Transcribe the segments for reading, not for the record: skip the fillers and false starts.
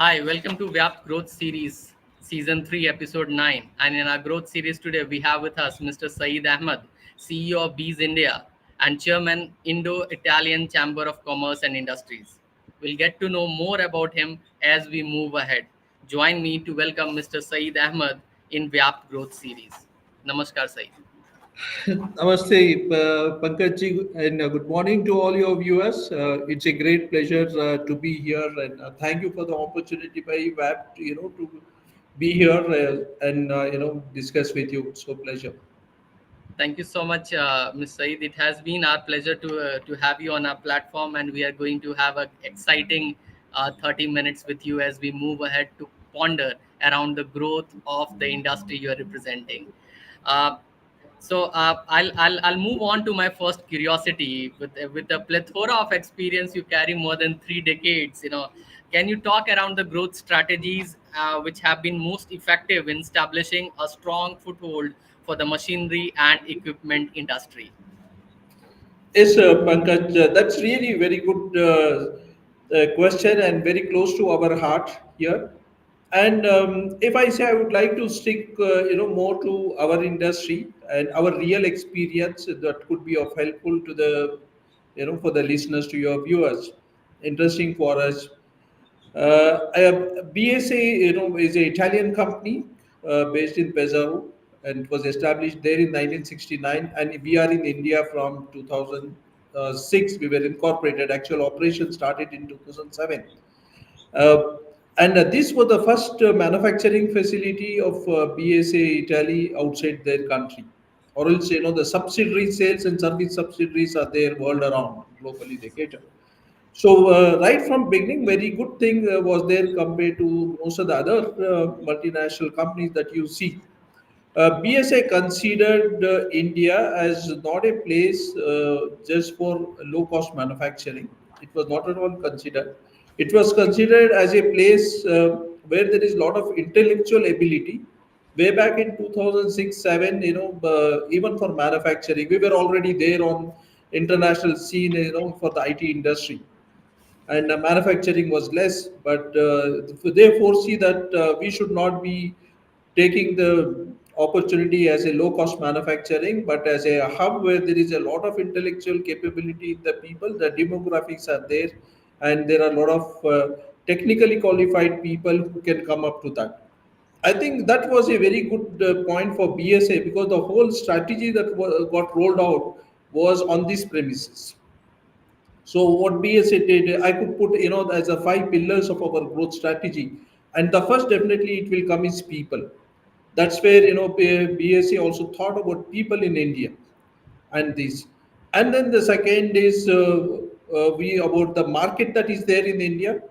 Hi, welcome to VYAPT Growth Series, Season 3, Episode 9. And in our growth series today, we have with us Mr. Sayeed Ahmed, CEO of Biesse India and Chairman, Indo-Italian Chamber of Commerce and Industries. We'll get to know more about him as we move ahead. Join me to welcome Mr. Sayeed Ahmed in VYAPT Growth Series. Namaskar, Sayeed. Namaste, Pankaj ji, and good morning to all your viewers. It's a great pleasure to be here, and thank you for the opportunity by VAPT, to be here and discuss with you. So pleasure. Thank you so much, Ms. Saeed. It has been our pleasure to have you on our platform, and we are going to have an exciting 30 minutes with you as we move ahead to ponder around the growth of the industry you are representing. Uh, I'll move on to my first curiosity with a plethora of experience you carry more than 3 decades. Can you talk around the growth strategies which have been most effective in establishing a strong foothold for the machinery and equipment industry? Yes, Pankaj, that's really very good question and very close to our heart here. And if I say I would like to stick, more to our industry and our real experience that could be of helpful to the, for the listeners, to your viewers, interesting for us. BSA, is an Italian company based in Pesaro, and it was established there in 1969. And we are in India from 2006. We were incorporated. Actual operation started in 2007. Uh, and this was the first manufacturing facility of BSA Italy outside their country. Or else, the subsidiary sales and service subsidiaries are there world around globally. They cater. So right from beginning, very good thing was there compared to most of the other multinational companies that you see. BSA considered India as not a place just for low cost manufacturing. It was not at all considered. It was considered as a place where there is a lot of intellectual ability. Way back in 2006 7, even for manufacturing, we were already there on international scene, for the IT industry, and manufacturing was less. But they foresee that we should not be taking the opportunity as a low cost manufacturing, but as a hub where there is a lot of intellectual capability in the people. The demographics are there, and there are a lot of technically qualified people who can come up to that. I think that was a very good point for BSA, because the whole strategy that got rolled out was on these premises. So what BSA did, I could put, as a five pillars of our growth strategy. And the first, definitely, it will come is people. That's where, BSA also thought about people in India and this. And then the second is we about the market that is there in India.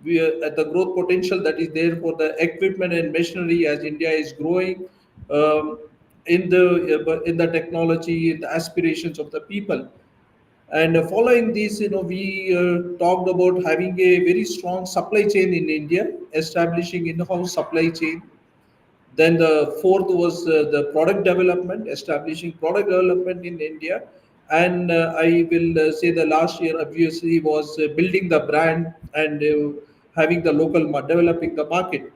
We are at the growth potential that is there for the equipment and machinery as India is growing, um, in the technology, in the aspirations of the people. And following this, we talked about having a very strong supply chain in India, establishing in-house supply chain. Then the fourth was the product development, establishing product development in India. And I will say the last year obviously was building the brand and having the local developing the market.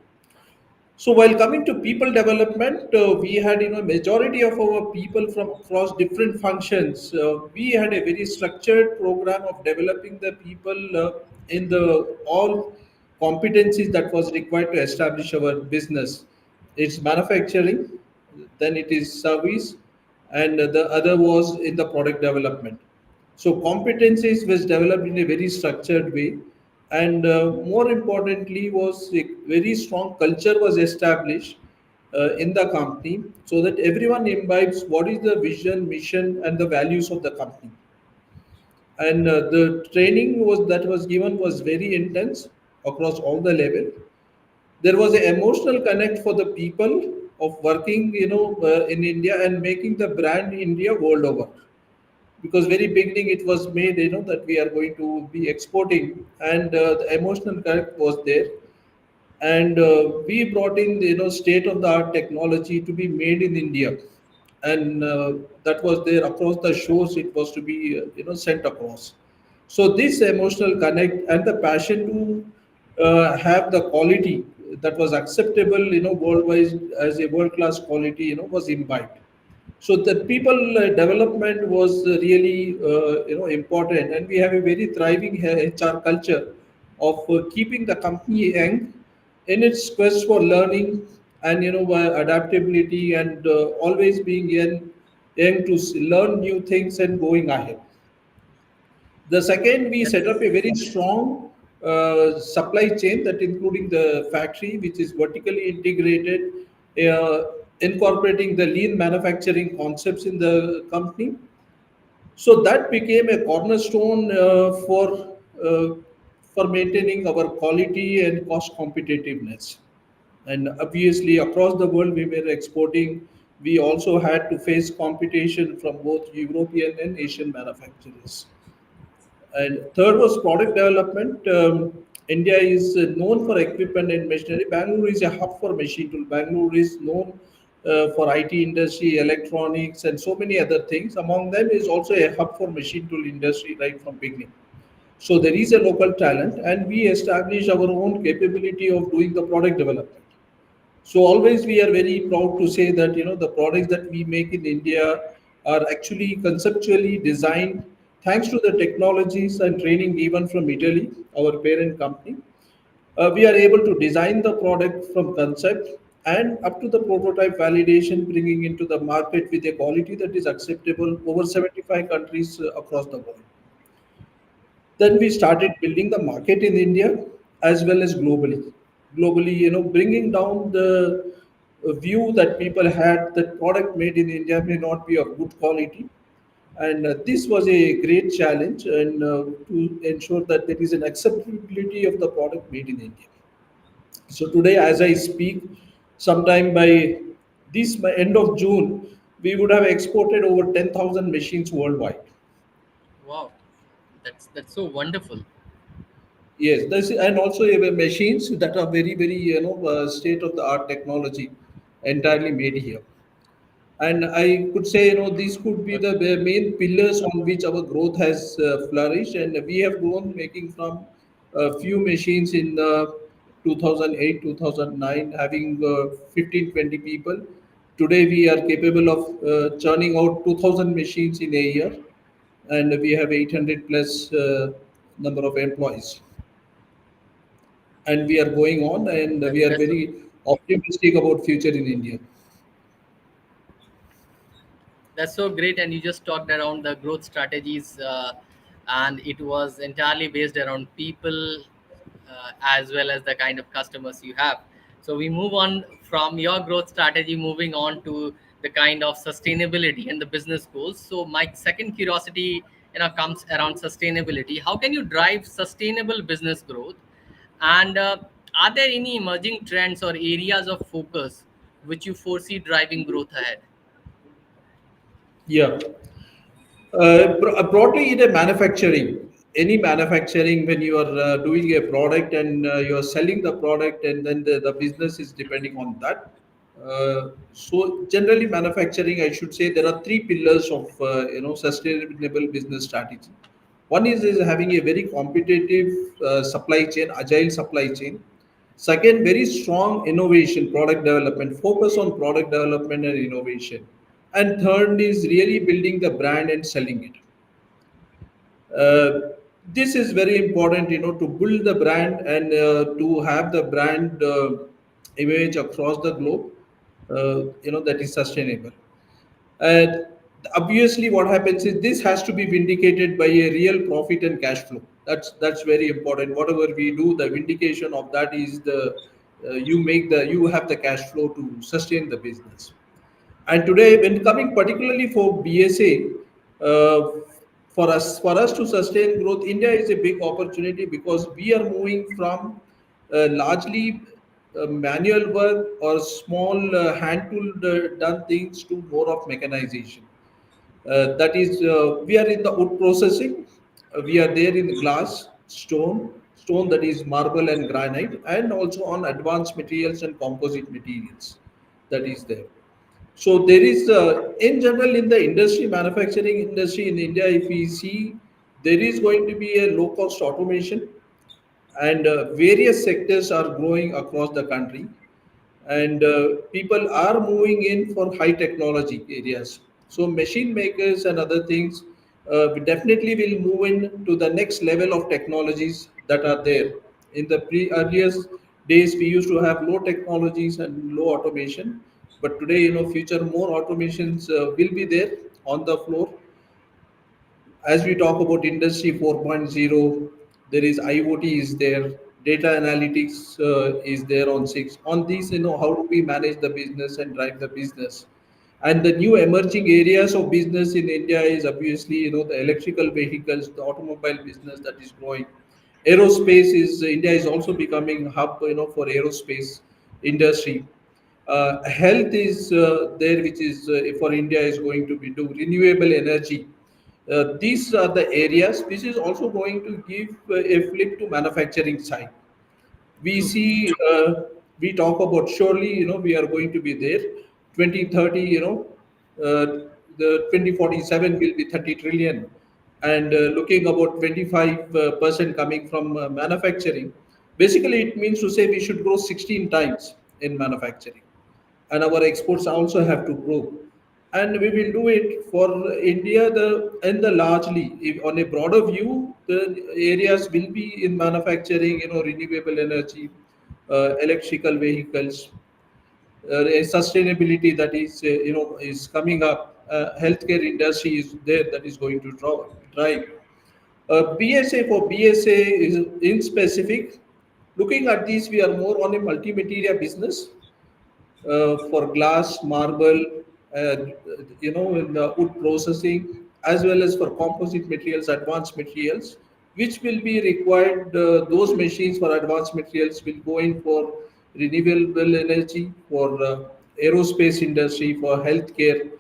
So while coming to people development, we had majority of our people from across different functions. We had a very structured program of developing the people in the all competencies that was required to establish our business. It's manufacturing, then it is service, and the other was in the product development. So competencies was developed in a very structured way, and more importantly, was a very strong culture was established in the company, so that everyone imbibes what is the vision, mission, and the values of the company. And the training was that was given was very intense across all the level. There was an emotional connect for the people of working, in India and making the brand India world over, because very beginning it was made, that we are going to be exporting, and the emotional connect was there. And we brought in, state of the art technology to be made in India. And that was there across the shores, it was to be sent across. So this emotional connect and the passion to have the quality that was acceptable, worldwide as a world class quality, was imbibed. So the people development was really important, and we have a very thriving HR culture of keeping the company young in its quest for learning and adaptability, and always being young to learn new things and going ahead. The second, we set up a That's very strong supply chain that including the factory, which is vertically integrated, uh, incorporating the lean manufacturing concepts in the company. So that became a cornerstone for maintaining our quality and cost competitiveness. And obviously, across the world, we were exporting. We also had to face competition from both European and Asian manufacturers. And third was product development. India is known for equipment and machinery. Bangalore is a hub for machine tool. Bangalore is known for IT industry, electronics, and so many other things. Among them is also a hub for machine tool industry right from beginning. So there is a local talent, and we establish our own capability of doing the product development. So always we are very proud to say that the products that we make in India are actually conceptually designed thanks to the technologies and training given from Italy, our parent company. We are able to design the product from concept and up to the prototype validation, bringing into the market with a quality that is acceptable over 75 countries across the world. Then we started building the market in India as well as globally. Globally, bringing down the view that people had that product made in India may not be of good quality. And this was a great challenge, and to ensure that there is an acceptability of the product made in India. So today, as I speak, sometime by end of June, we would have exported over 10,000 machines worldwide. wow. That's so wonderful. Yes, and also you have machines that are very, very, state of the art technology, entirely made here. And I could say, these could be Okay. the main pillars on which our growth has flourished. And we have grown making from a few machines in 2008, 2009, having 15, 20 people. Today, we are capable of churning out 2,000 machines in a year, and we have 800 plus number of employees, and we are going on, and we are That's so very optimistic about future in India. That's so great. And you just talked around the growth strategies, and it was entirely based around people as well as the kind of customers you have. So we move on from your growth strategy, moving on to the kind of sustainability and the business goals. So my second curiosity, comes around sustainability. How can you drive sustainable business growth? And are there any emerging trends or areas of focus which you foresee driving growth ahead? Yeah. Broadly, in a manufacturing, any manufacturing, when you are doing a product and you are selling the product, and then the business is depending on that. So generally, manufacturing, I should say, there are three pillars of sustainable business strategy. One is having a very competitive supply chain, agile supply chain. Second, very strong innovation, product development, focus on product development and innovation. And third is really building the brand and selling it. Uh, this is very important, to build the brand and to have the brand image across the globe, that is sustainable. And obviously, what happens is this has to be vindicated by a real profit and cash flow. That's very important. Whatever we do, the vindication of that is the you have the cash flow to sustain the business. And today, when coming particularly for BSA, for us to sustain growth, India is a big opportunity because we are moving from largely manual work or small hand tool done things to more of mechanization. That is, we are in the wood processing. We are there in glass, stone that is marble and granite, and also on advanced materials and composite materials. That is there. So there is, in general, in the industry, manufacturing industry in India, if we see, there is going to be a low cost automation, and various sectors are growing across the country, and people are moving in for high technology areas. So machine makers and other things we definitely will move in to the next level of technologies that are there. In the earliest days, we used to have low technologies and low automation, but today, future more automations will be there on the floor. As we talk about industry 4.0, there is IoT is there, data analytics is there on 6. On these, how do we manage the business and drive the business? And the new emerging areas of business in India is obviously, the electrical vehicles, the automobile business that is growing. Aerospace is India is also becoming hub, for aerospace industry. Health is there, which is for India is going to be do renewable energy. These are the areas which is also going to give a flip to manufacturing side. We True. see, we talk about surely, we are going to be there. 2030, the 2047 will be 30 trillion, and looking about 25% coming from manufacturing. Basically, it means to say we should grow 16 times in manufacturing, and our exports also have to grow, and we will do it for India. The largely, on a broader view, the areas will be in manufacturing, renewable energy, electrical vehicles, a sustainability that is is coming up. Healthcare industry is there that is going to drive. BSA, for BSA is in specific. Looking at these, we are more on a multimedia business for glass, marble, uh, in the wood processing, as well as for composite materials, advanced materials, which will be required. Those machines for advanced materials will go in for renewable energy, for aerospace industry, for healthcare,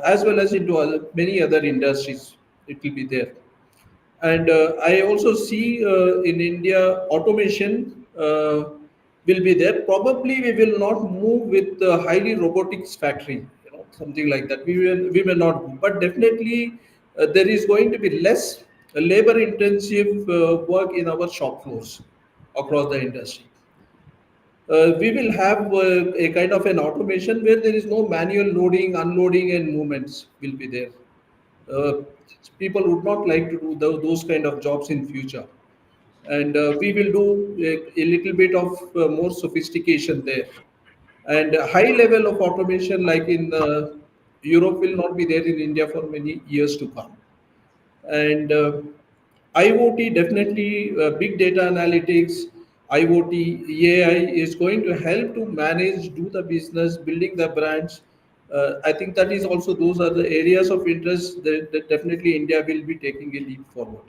as well as into many other industries. It will be there. And I also see in India automation will be there. Probably we will not move with the highly robotics factory, something like that. We will not, but definitely there is going to be less labor intensive work in our shop floors across the industry. We will have a kind of an automation where there is no manual loading, unloading, and movements will be there. uh, People would not like to do those kind of jobs in future, and we will do a little bit of more sophistication there, and a high level of automation like in Europe will not be there in India for many years to come. And IoT definitely, big data analytics, IoT, AI is going to help to manage, do the business, building the brands. I think that is also those are the areas of interest that definitely India will be taking a leap forward.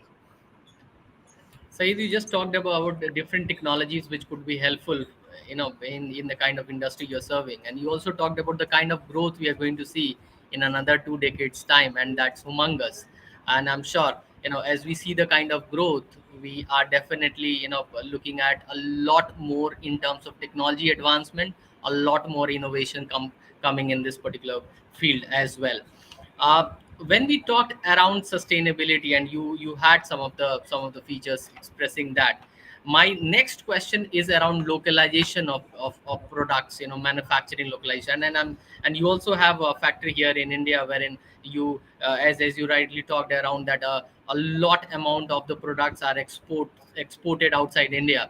Saeed, you just talked about the different technologies which could be helpful, in the kind of industry you're serving, and you also talked about the kind of growth we are going to see in another 2 decades time, and that's humongous. And I'm sure, as we see the kind of growth, we are definitely, looking at a lot more in terms of technology advancement, a lot more innovation coming in this particular field as well. uh, when we talked around sustainability, and you had some of the features expressing that, my next question is around localization of products, manufacturing localization. And you also have a factory here in India wherein you, as you rightly talked around that, a lot amount of the products are exported outside India.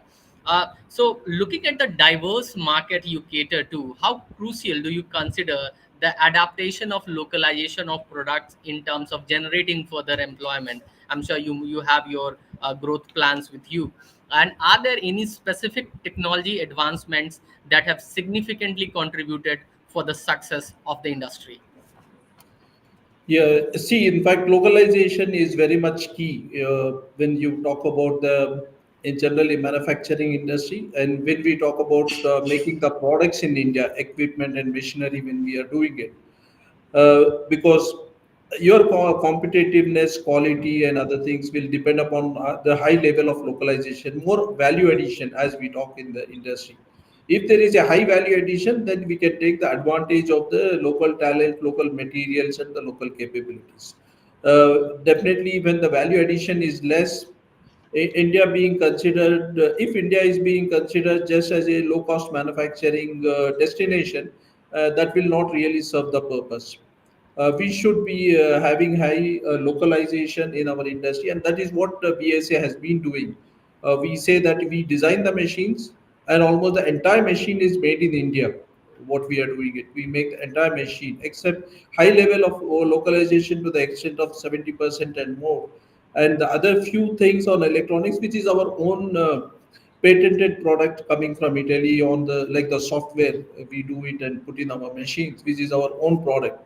So, looking at the diverse market you cater to, how crucial do you consider the adaptation of localization of products in terms of generating further employment? I'm sure you have your growth plans with you. And are there any specific technology advancements that have significantly contributed for the success of the industry? Yeah, see, in fact, localization is very much key when you talk about the in generally manufacturing industry, and when we talk about making the products in India, equipment and machinery, when we are doing it, because your competitiveness, quality, and other things will depend upon the high level of localization, more value addition as we talk in the industry. If there is a high value addition, then we can take the advantage of the local talent, local materials, and the local capabilities. Definitely, when the value addition is less, India being considered, if India is being considered just as a low cost manufacturing destination, that will not really serve the purpose. We should be having high localization in our industry, and that is what BSA has been doing. We say that we design the machines, and almost the entire machine is made in India. What we are doing it, we make the entire machine, except high level of localization to the extent of 70% and more, and the other few things on electronics, which is our own patented product coming from Italy on the like the software we do it and put in our machines, which is our own product.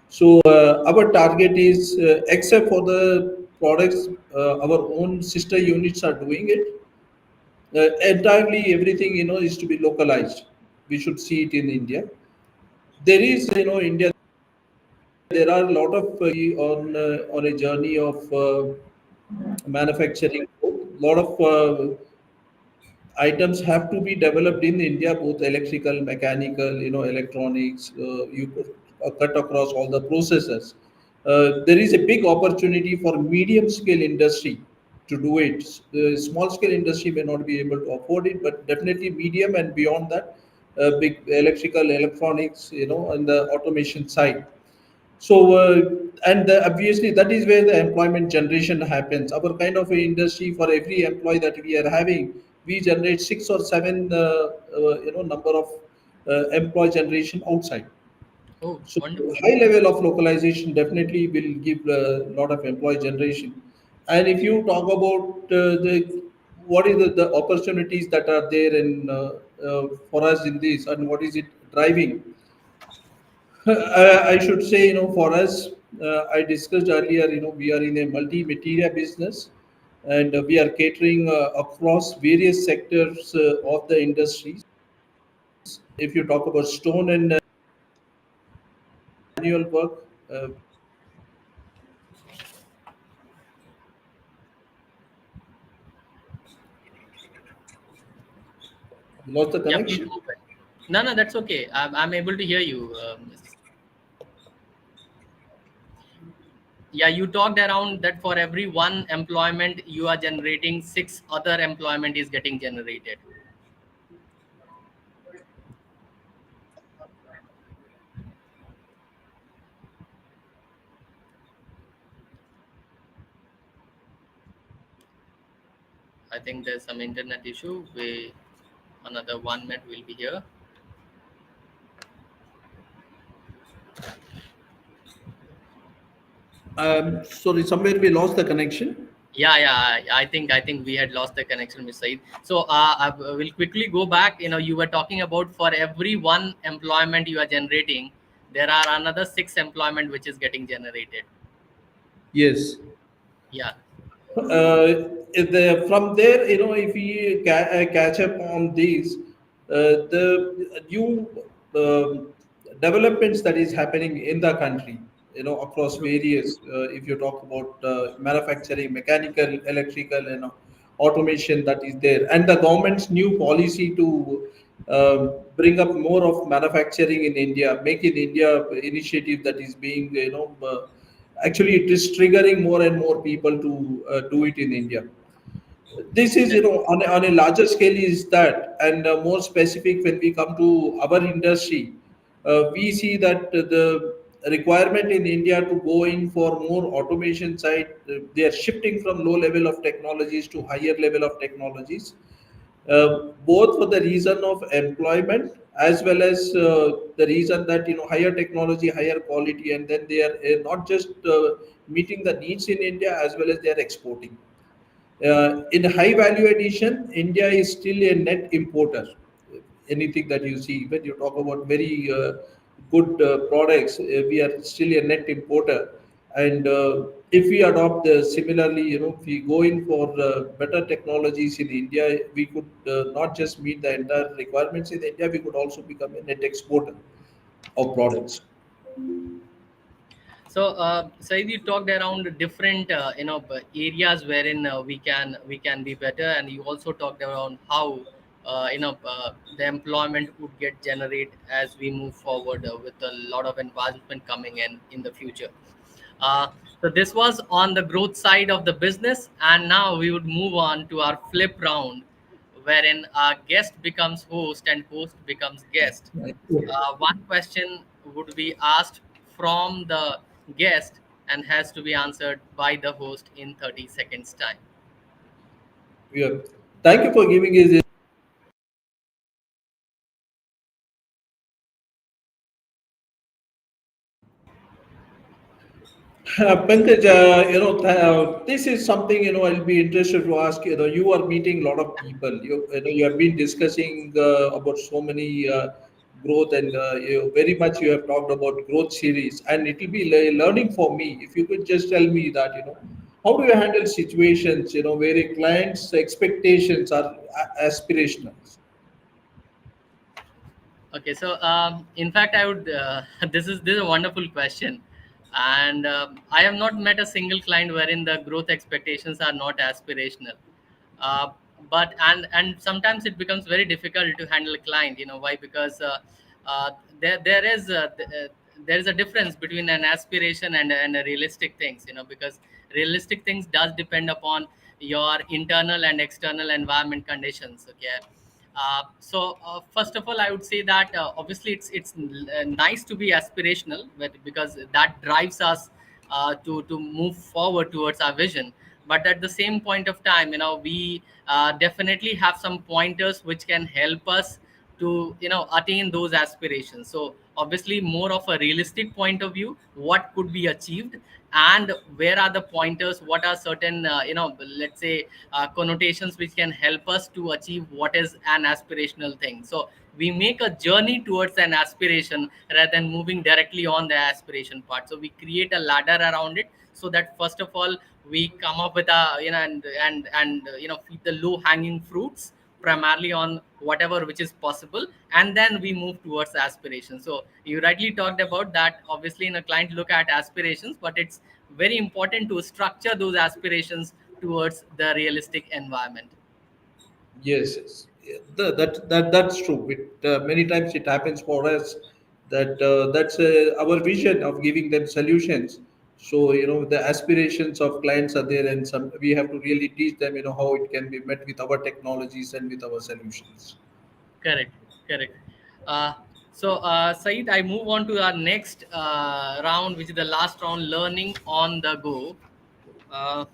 So our target is, except for the products, our own sister units are doing it. Entirely everything is to be localized. We should see it in India. There is India. There are a lot of on a journey of manufacturing. A lot of items have to be developed in India, both electrical, mechanical, electronics. You could cut across all the processes. There is a big opportunity for medium scale industry to do it. The small scale industry may not be able to afford it, but definitely medium and beyond that, big electrical, electronics, and the automation side. So, and obviously, that is where the employment generation happens. Our kind of a industry, for every employee that we are having, we generate six or seven, number of employee generation outside. Oh, So, wonderful. high level of localization definitely will give a lot of employee generation. And if you talk about the what is the opportunities that are there in for us in this, and what is it driving? I should say, for us, I discussed earlier, we are in a multi-material business, and we are catering across various sectors of the industries. If you talk about stone and manual work, lost the Yeah, please connection. go ahead. No, no, that's okay. I'm able to hear you. Yeah, you talked around that for every one employment you are generating, six other employment is getting generated. I think there's some internet issue. We another 1 minute will be here. Sorry, somewhere we lost the connection. Yeah, yeah. I think we had lost the connection with Said. So I will quickly go back. You were talking about for every one employment you are generating, there are another six employment which is getting generated. Yes. Yeah. From there, if we catch up on these, the new developments that is happening in the country, across True. various, if you talk about manufacturing, mechanical, electrical, automation that is there, and the government's new policy to bring up more of manufacturing in India, make in India initiative that is being, actually it is triggering more and more people to do it in India. This is, on a larger scale is that, and more specific when we come to our industry, we see that the requirement in India to go in for more automation side, they are shifting from low level of technologies to higher level of technologies, both for the reason of employment, as well as the reason that higher technology, higher quality, and then they are not just meeting the needs in India, as well as they are exporting. In high value addition, India is still a net importer. Anything that you see, when you talk about very good products, we are still a net importer. And if we adopt similarly, if we go in for better technologies in India, we could not just meet the entire requirements in India, we could also become a net exporter of products. So, Said, you talked around different, areas wherein we can be better, and you also talked around how, the employment would get generated as we move forward with a lot of advancement coming in the future. Uh, so this was on the growth side of the business, and now we would move on to our flip round, wherein our guest becomes host and host becomes guest. Right. One question would be asked from the guest and has to be answered by the host in 30 seconds time. Yeah. Thank you for giving us. Pankaj, this is something, I'll be interested to ask. You are meeting a lot of people. You have been discussing about so many growth, and very much you have talked about growth series, and it will be learning for me. If you could just tell me that, how do you handle situations, where a client's expectations are aspirational? Okay, so in fact, I would. This is a wonderful question, and I have not met a single client wherein the growth expectations are not aspirational. Uh, but sometimes it becomes very difficult to handle a client. You know why? Because uh, there is a difference between an aspiration and a realistic things. Because realistic things does depend upon your internal and external environment conditions. Okay. So first of all, I would say that obviously it's nice to be aspirational, but because that drives us to move forward towards our vision. But at the same point of time, we definitely have some pointers which can help us to attain those aspirations. So obviously, more of a realistic point of view, what could be achieved, and where are the pointers, what are certain let's say connotations which can help us to achieve what is an aspirational thing. So we make a journey towards an aspiration rather than moving directly on the aspiration part. So we create a ladder around it, so that first of all we come up with a feed the low hanging fruits primarily on whatever which is possible, and then we move towards aspiration. So you rightly talked about that. Obviously, in a client look at aspirations, but it's very important to structure those aspirations towards the realistic environment. Yes, yes. Yeah, that's true. Many times it happens for us that that's our vision of giving them solutions. So the aspirations of clients are there, and some we have to really teach them how it can be met with our technologies and with our solutions. Correct, correct. uh, Saeed, I move on to our next round, which is the last round, learning on the go. uh,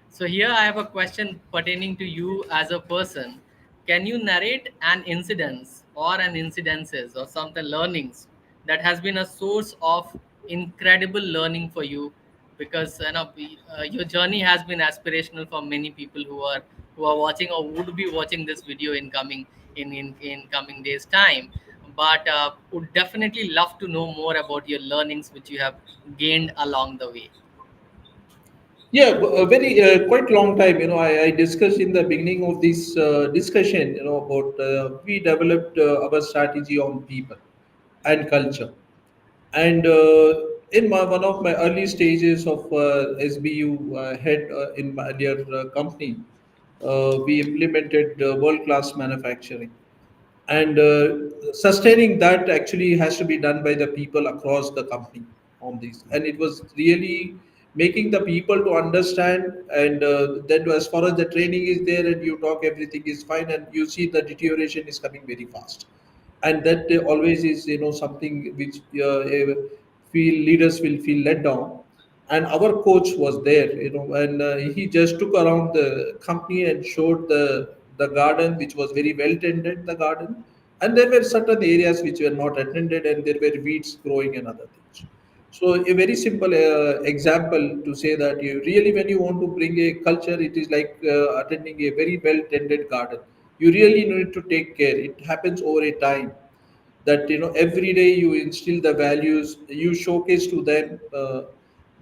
So here I have a question pertaining to you as a person. Can you narrate an incidence or an incidences or something learnings that has been a source of incredible learning for you? Because your journey has been aspirational for many people who are watching or would be watching this video in coming days time. But would definitely love to know more about your learnings which you have gained along the way. Yeah, a very quite long time. I discussed in the beginning of this discussion. About we developed our strategy on people and culture. And in one of my early stages of SBU head in my earlier company, we implemented world-class manufacturing, and sustaining that actually has to be done by the people across the company on this. And it was really making the people to understand, and then as far as the training is there and you talk everything is fine, and you see the deterioration is coming very fast. And that always is something which feel leaders will feel let down. And our coach was there, and he just took around the company and showed the garden, which was very well tended, the garden. And there were certain areas which were not attended, and there were weeds growing and other things. So a very simple example to say that you really, when you want to bring a culture, it is like attending a very well tended garden. You really need to take care. It happens over a time, that every day you instill the values, you showcase to them,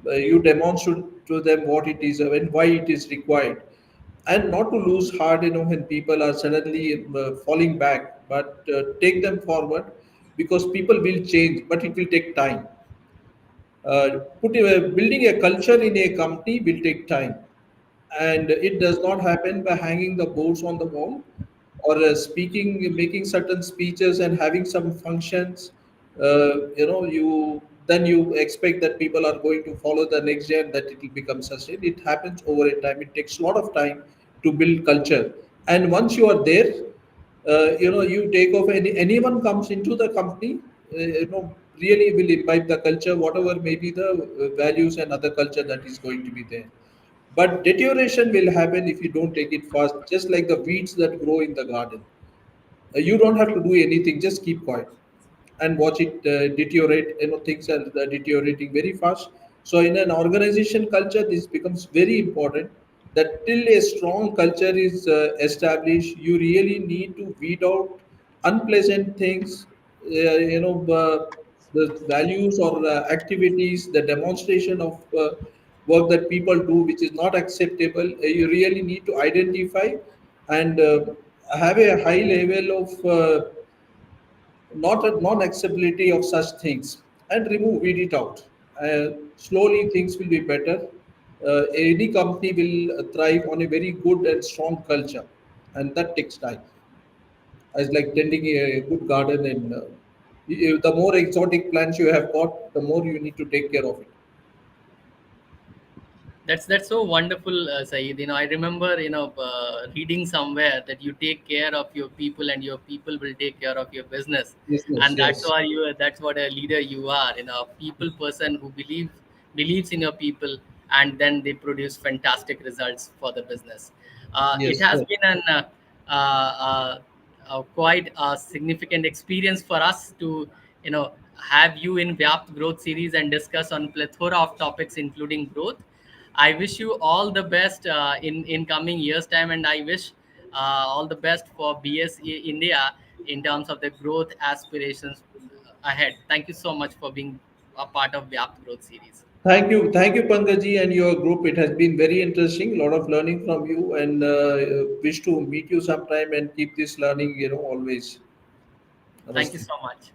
you demonstrate to them what it is and why it is required. And not to lose heart when people are suddenly falling back, but take them forward, because people will change, but it will take time. Building a culture in a company will take time, and it does not happen by hanging the boards on the wall or making certain speeches and having some functions. You then you expect that people are going to follow the next year, that it will become sustained. It happens over a time. It takes a lot of time to build culture, and once you are there, you take off. Anyone comes into the company, really will imbibe the culture, whatever may be the values and other culture that is going to be there. But deterioration will happen if you don't take it fast, just like the weeds that grow in the garden. You don't have to do anything, just keep quiet and watch it deteriorate. Things are deteriorating very fast. So in an organization culture, this becomes very important, that till a strong culture is established, you really need to weed out unpleasant things, the values or activities, the demonstration of work that people do which is not acceptable. You really need to identify and have a high level of not a non-acceptability of such things, and weed it out. Slowly things will be better. Any company will thrive on a very good and strong culture, and that takes time. It's like tending a good garden, and the more exotic plants you have got, the more you need to take care of it. That's so wonderful, Saeed. I remember, reading somewhere that you take care of your people, and your people will take care of your business, Yes, yes, and that's yes, why you. That's what a leader you are. A people person who believes in your people, and then they produce fantastic results for the business. It yes, has yes. been quite a significant experience for us to have you in VYAPT Growth Series and discuss on plethora of topics, including growth. I wish you all the best in coming years time, and I wish all the best for BSE India in terms of the growth aspirations ahead. Thank you so much for being a part of VYAPT Growth Series. Thank you, Pankaji, and your group. It has been very interesting. A lot of learning from you, and wish to meet you sometime and keep this learning, always. Thank you Namaste. so much.